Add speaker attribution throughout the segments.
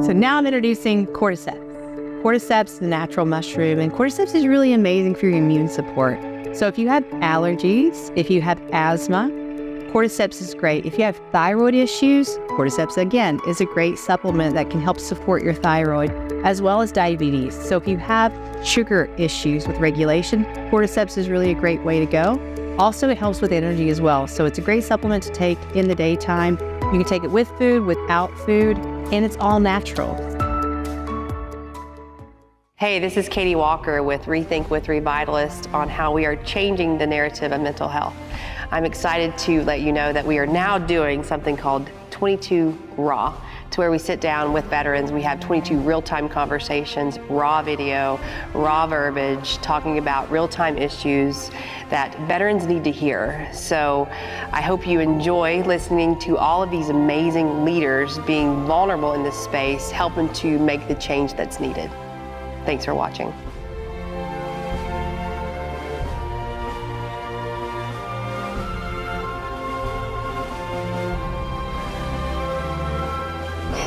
Speaker 1: So now I'm introducing Cordyceps. Cordyceps is a natural mushroom, and Cordyceps is really amazing for your immune support. So if you have allergies, if you have asthma, Cordyceps is great. If you have thyroid issues, Cordyceps, again, is a great supplement that can help support your thyroid, as well as diabetes. So if you have sugar issues with regulation, Cordyceps is really a great way to go. Also, it helps with energy as well. So it's a great supplement to take in the daytime. You can take it with food, without food, and it's all natural.
Speaker 2: Hey, this is Kathryn Walker with Rethink with Revitalist on how we are changing the narrative of mental health. I'm excited to let you know that we are now doing something called 22 Raw, to where we sit down with veterans. We have 22 real-time conversations, raw video, raw verbiage, talking about real-time issues that veterans need to hear. So I hope you enjoy listening to all of these amazing leaders being vulnerable in this space, helping to make the change that's needed. Thanks for watching.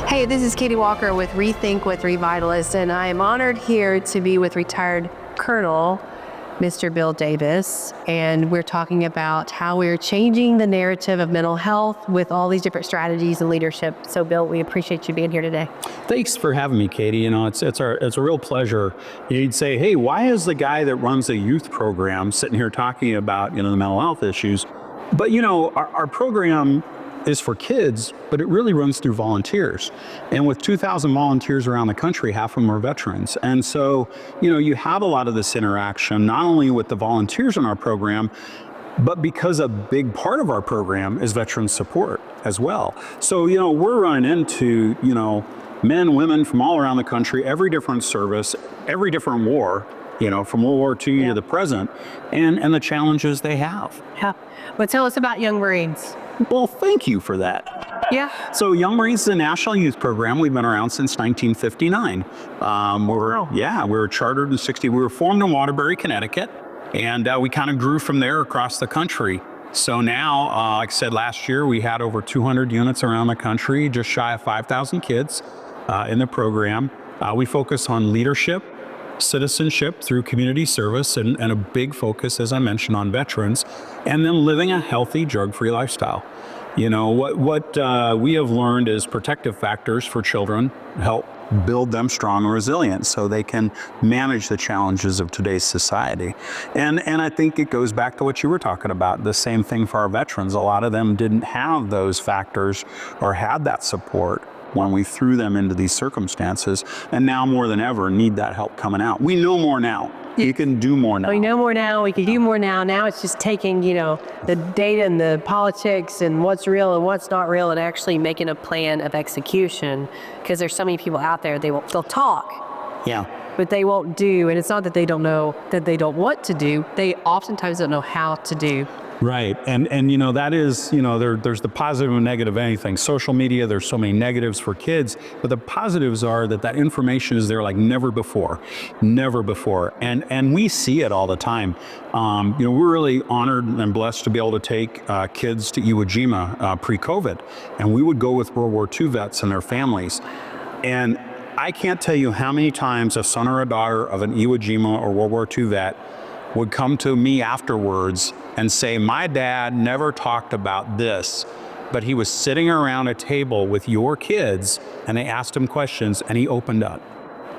Speaker 2: Hey, this is Kathryn Walker with Rethink with Revitalist, and I am honored here to be with retired Colonel Mr. Bill Davis, and we're talking about how we're changing the narrative of mental health with all these different strategies and leadership. So Bill, we appreciate you being here today.
Speaker 3: Thanks for having me, Katie. You know, it's a real pleasure. You'd say, hey, why is the guy that runs a youth program sitting here talking about, the mental health issues? But, our program is for kids, but it really runs through volunteers. And with 2,000 volunteers around the country, half of them are veterans. And so, you have a lot of this interaction, not only with the volunteers in our program, but because a big part of our program is veteran support as well. So, we're running into, men, women from all around the country, every different service, every different war, from World War II to the present, and the challenges they have.
Speaker 2: Yeah. But tell us about Young Marines.
Speaker 3: Well, thank you for that.
Speaker 2: Yeah.
Speaker 3: So Young Marines is a national youth program. We've been around since 1959. We were chartered in 60. We were formed in Waterbury, Connecticut, and we kind of grew from there across the country. So now, like I said, last year we had over 200 units around the country, just shy of 5,000 kids in the program. We focus on leadership, citizenship through community service, and a big focus, as I mentioned, on veterans, and then living a healthy drug-free lifestyle. What we have learned is protective factors for children help build them strong and resilient so they can manage the challenges of today's society. And I think it goes back to what you were talking about, the same thing for our veterans. A lot of them didn't have those factors or had that support when we threw them into these circumstances, and now more than ever need that help coming out. We know more now. You can do more now.
Speaker 2: We know more now. We can do more now. Now it's just taking, the data and the politics and what's real and what's not real, and actually making a plan of execution. Because there's so many people out there, they'll talk.
Speaker 3: Yeah.
Speaker 2: But they won't do. And it's not that they don't know that they don't want to do. They oftentimes don't know how to do.
Speaker 3: Right. And that is, there's the positive and negative of anything. Social media, there's so many negatives for kids, but the positives are that information is there like never before. And we see it all the time. We're really honored and blessed to be able to take kids to Iwo Jima pre-COVID. And we would go with World War II vets and their families. And I can't tell you how many times a son or a daughter of an Iwo Jima or World War II vet would come to me afterwards and say, my dad never talked about this, but he was sitting around a table with your kids and they asked him questions and he opened up.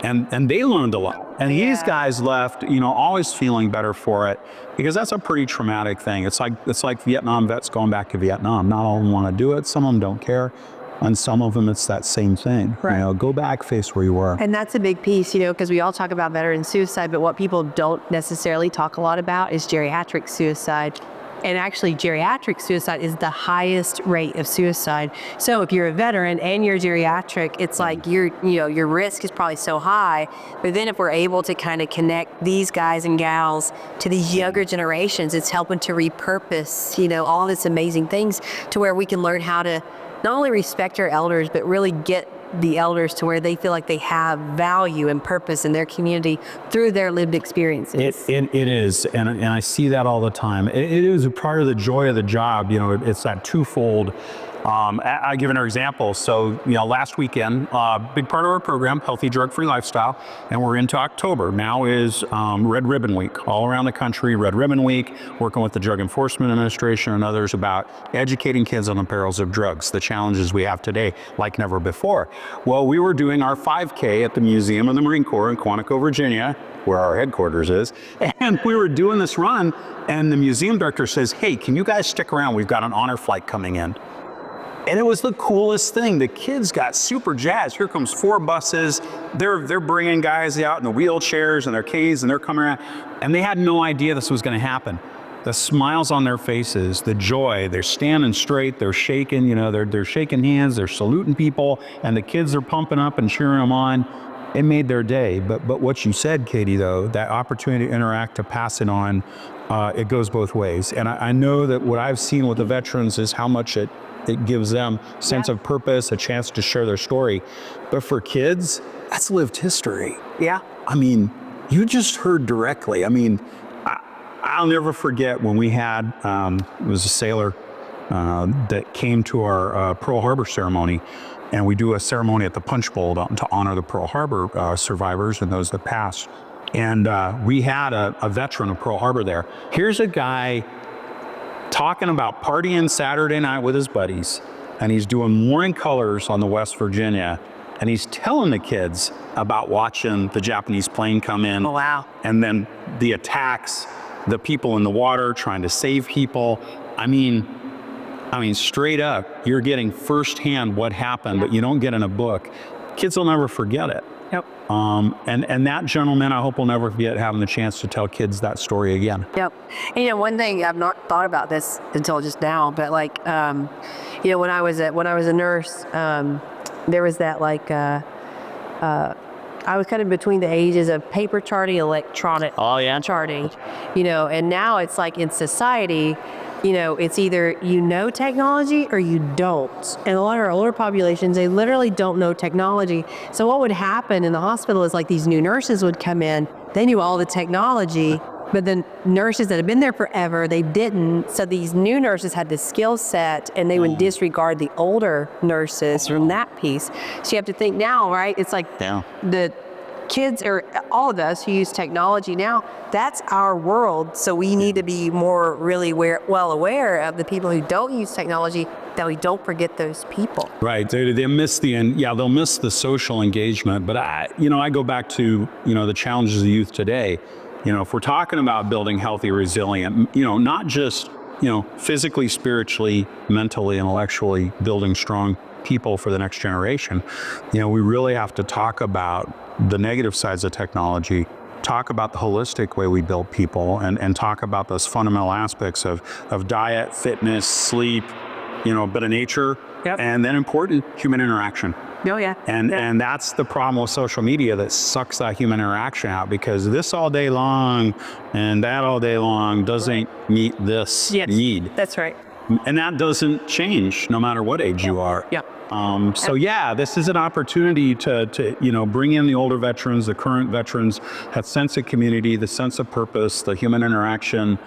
Speaker 3: And they learned a lot. And these guys left, always feeling better for it, because that's a pretty traumatic thing. It's like Vietnam vets going back to Vietnam. Not all of them want to do it. Some of them don't care. And some of them, it's that same thing. Right. Go back, face where you were.
Speaker 2: And that's a big piece, because we all talk about veteran suicide, but what people don't necessarily talk a lot about is geriatric suicide. And actually, geriatric suicide is the highest rate of suicide. So if you're a veteran and you're geriatric, it's like your risk is probably so high. But then if we're able to kind of connect these guys and gals to these younger generations, it's helping to repurpose, all this amazing things to where we can learn how to not only respect our elders, but really get the elders to where they feel like they have value and purpose in their community through their lived experiences.
Speaker 3: It is, and I see that all the time. It is a part of the joy of the job. It's that twofold I'll give an example. So, last weekend, big part of our program, Healthy Drug-Free Lifestyle, and we're into October. Now is Red Ribbon Week. All around the country, Red Ribbon Week, working with the Drug Enforcement Administration and others about educating kids on the perils of drugs, the challenges we have today like never before. Well, we were doing our 5K at the Museum of the Marine Corps in Quantico, Virginia, where our headquarters is, and we were doing this run, and the museum director says, "Hey, can you guys stick around? We've got an honor flight coming in." And it was the coolest thing. The kids got super jazzed. Here comes 4 buses. They're bringing guys out in the wheelchairs and their Ks, and they're coming around. And they had no idea this was going to happen. The smiles on their faces, the joy, they're standing straight, they're shaking, they're shaking hands, they're saluting people, and the kids are pumping up and cheering them on. It made their day. But what you said, Katie, though, that opportunity to interact, to pass it on, it goes both ways. And I know that what I've seen with the veterans is how much it gives them a sense of purpose, a chance to share their story. But for kids, that's lived history.
Speaker 2: Yeah.
Speaker 3: I mean, you just heard directly. I mean, I'll never forget when we had, it was a sailor that came to our Pearl Harbor ceremony. And we do a ceremony at the Punch Bowl to honor the Pearl Harbor survivors and those that passed. And we had a veteran of Pearl Harbor there. Here's a guy talking about partying Saturday night with his buddies, and he's doing morning colors on the West Virginia, and he's telling the kids about watching the Japanese plane come in.
Speaker 2: Oh, wow.
Speaker 3: And then the attacks, the people in the water trying to save people. I mean, straight up, you're getting firsthand what happened, but you don't get in a book. Kids will never forget it.
Speaker 2: Yep.
Speaker 3: And that gentleman, I hope will never forget having the chance to tell kids that story again.
Speaker 2: Yep. And, one thing, I've not thought about this until just now, but when I was a nurse, there was that I was kind of between the ages of paper charting, electronic charting, and now it's like in society, it's either technology or you don't. And a lot of our older populations, they literally don't know technology. So what would happen in the hospital is these new nurses would come in, they knew all the technology, but the nurses that have been there forever, they didn't. So these new nurses had the skill set, and they would disregard the older nurses from that piece. So you have to think now, right? It's the kids, or all of us who use technology now, that's our world. So we need to be more really well aware of the people who don't use technology, that we don't forget those people.
Speaker 3: Right. They miss they'll miss the social engagement. But I go back to, the challenges of the youth today. If we're talking about building healthy, resilient, not just, physically, spiritually, mentally, intellectually, building strong people for the next generation, we really have to talk about the negative sides of technology, talk about the holistic way we build people, and talk about those fundamental aspects of diet, fitness, sleep, a bit of nature, and then important human interaction.
Speaker 2: Oh, yeah.
Speaker 3: And that's the problem with social media that sucks that human interaction out, because this all day long and that all day long doesn't meet this need.
Speaker 2: That's right.
Speaker 3: And that doesn't change no matter what age you are.
Speaker 2: Yeah.
Speaker 3: This is an opportunity to bring in the older veterans, the current veterans, that sense of community, the sense of purpose, the human interaction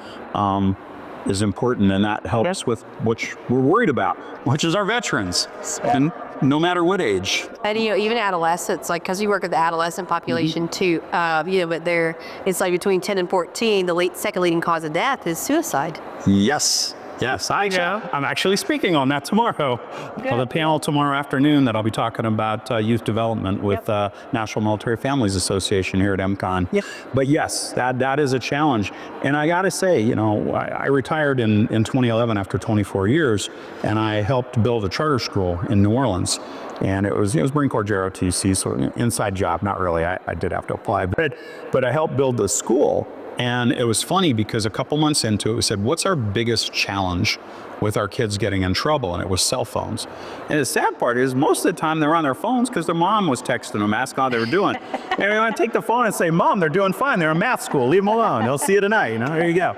Speaker 3: is important, and that helps with what we're worried about, which is our veterans, and no matter what age.
Speaker 2: And even adolescents, because we work with the adolescent population too, but it's between 10 and 14, the second leading cause of death is suicide.
Speaker 3: Yes. I'm actually speaking on that tomorrow. Well, the panel tomorrow afternoon that I'll be talking about youth development with National Military Families Association here at MCON.
Speaker 2: Yep.
Speaker 3: But yes, that is a challenge. And I got to say, I retired in 2011 after 24 years, and I helped build a charter school in New Orleans. And it was Marine Corps JROTC, so inside job, not really. I did have to apply, but I helped build the school. And it was funny because a couple months into it, we said, what's our biggest challenge with our kids getting in trouble? And it was cell phones. And the sad part is most of the time they're on their phones because their mom was texting them, asking how they were doing. And we want to take the phone and say, Mom, they're doing fine. They're in math school. Leave them alone. They'll see you tonight. There you go.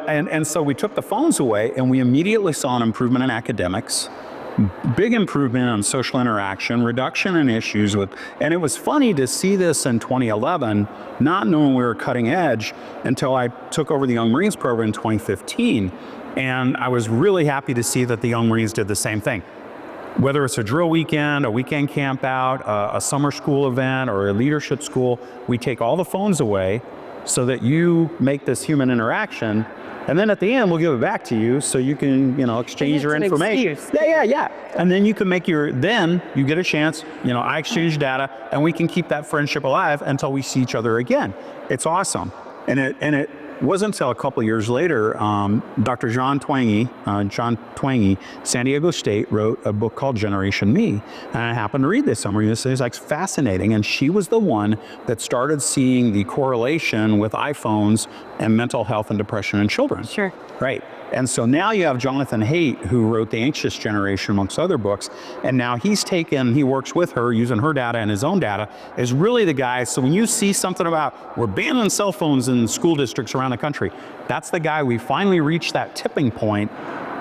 Speaker 3: And so we took the phones away, and we immediately saw an improvement in academics. big improvement on social interaction, reduction in issues with, and it was funny to see this in 2011, not knowing we were cutting edge until I took over the Young Marines program in 2015. And I was really happy to see that the Young Marines did the same thing. Whether it's a drill weekend, a weekend camp out, a summer school event, or a leadership school, we take all the phones away so that you make this human interaction. And then at the end, we'll give it back to you so you can, exchange your information. Yeah. And then you can then you get a chance, I exchange data and we can keep that friendship alive until we see each other again. It's awesome. And it wasn't until a couple of years later, Dr. John Twenge, San Diego State, wrote a book called Generation Me. And I happened to read this somewhere. This is like fascinating. And she was the one that started seeing the correlation with iPhones and mental health and depression in children.
Speaker 2: Sure.
Speaker 3: Right. And so now you have Jonathan Haidt, who wrote The Anxious Generation, amongst other books. And now he works with her, using her data and his own data, is really the guy. So when you see something about we're banning cell phones in school districts around the country, that's the guy. We finally reached that tipping point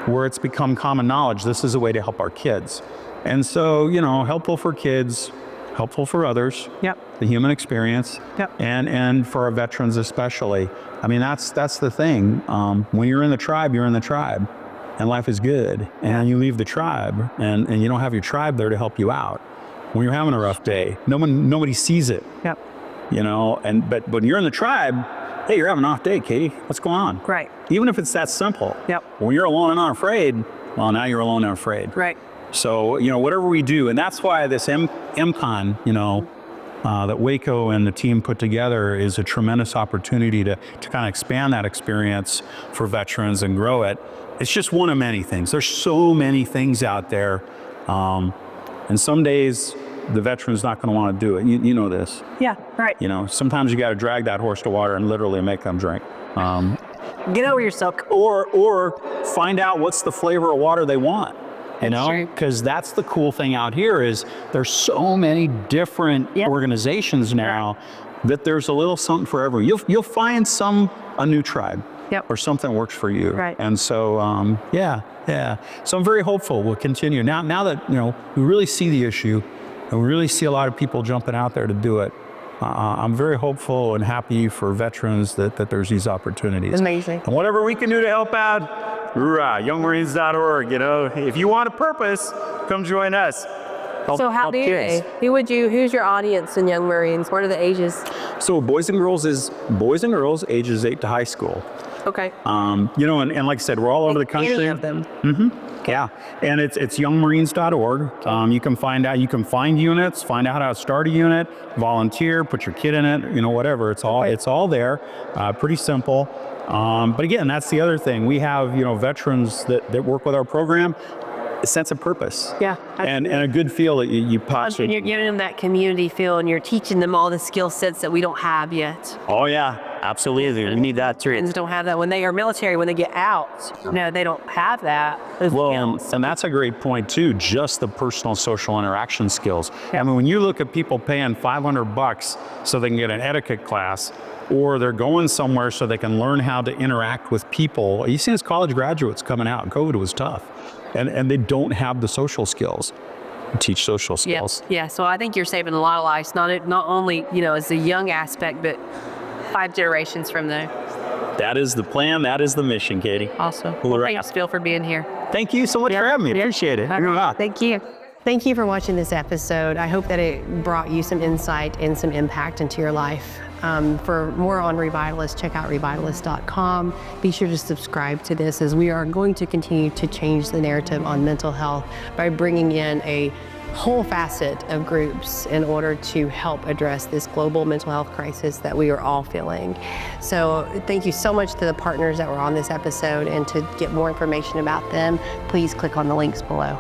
Speaker 3: where it's become common knowledge. This is a way to help our kids. And so, helpful for kids, helpful for others.
Speaker 2: Yep.
Speaker 3: The human experience.
Speaker 2: Yep.
Speaker 3: And for our veterans especially. I mean, that's the thing. When you're in the tribe, you're in the tribe, and life is good. And you leave the tribe, and you don't have your tribe there to help you out. When you're having a rough day, nobody sees it.
Speaker 2: Yep.
Speaker 3: But when you're in the tribe, hey, you're having an off day, Katie. What's going on?
Speaker 2: Right.
Speaker 3: Even if it's that simple.
Speaker 2: Yep.
Speaker 3: When you're alone and not afraid, well, now you're alone and afraid.
Speaker 2: Right.
Speaker 3: So, whatever we do, and that's why this MCON, that Waco and the team put together is a tremendous opportunity to kind of expand that experience for veterans and grow it. It's just one of many things. There's so many things out there. And some days the veteran's not going to want to do it. You know this.
Speaker 2: Yeah, right.
Speaker 3: Sometimes you got to drag that horse to water and literally make them drink.
Speaker 2: Get over yourself.
Speaker 3: Or find out what's the flavor of water they want.
Speaker 2: True.
Speaker 3: Because that's the cool thing out here is there's so many different organizations now that there's a little something for everyone. You'll find a new tribe or something that works for you.
Speaker 2: Right.
Speaker 3: And so, So I'm very hopeful we'll continue. Now that, we really see the issue and we really see a lot of people jumping out there to do it, I'm very hopeful and happy for veterans that there's these opportunities.
Speaker 2: Amazing.
Speaker 3: And whatever we can do to help out, youngmarines.org, if you want a purpose, come join us.
Speaker 2: So how do you, who's your audience in Young Marines? What are the ages?
Speaker 3: So boys and girls ages 8 to high school.
Speaker 2: Okay.
Speaker 3: And like I said, we're all over the country.
Speaker 2: Any of them.
Speaker 3: Mm-hmm. Yeah, and it's youngmarines.org. You can find units, find out how to start a unit, volunteer, put your kid in it, whatever. It's all there. Pretty simple. But again, that's the other thing. We have, veterans that work with our program, a sense of purpose.
Speaker 2: Yeah.
Speaker 3: And a good feel that you possibly.
Speaker 2: And you're giving them that community feel, and you're teaching them all the skill sets that we don't have yet.
Speaker 3: Oh yeah. Absolutely, we need that too.
Speaker 2: Veterans don't have that when they are military. When they get out, they don't have that.
Speaker 3: Well, and that's a great point too. Just the personal social interaction skills. Yeah. I mean, when you look at people paying $500 so they can get an etiquette class, or they're going somewhere so they can learn how to interact with people. You see these college graduates coming out, and COVID was tough, and they don't have the social skills. Teach social skills.
Speaker 2: Yeah. So I think you're saving a lot of lives. Not only as a young aspect, but 5 generations from there.
Speaker 3: That is the plan. That is the mission, Katie.
Speaker 2: Awesome. Well, thanks, Phil, for being here.
Speaker 3: Thank you so much for having me. Appreciate it.
Speaker 2: Thank you. Thank you for watching this episode. I hope that it brought you some insight and some impact into your life. For more on Revitalist, check out revitalist.com. Be sure to subscribe to this, as we are going to continue to change the narrative on mental health by bringing in a whole facet of groups in order to help address this global mental health crisis that we are all feeling. So thank you so much to the partners that were on this episode, and to get more information about them, please click on the links below.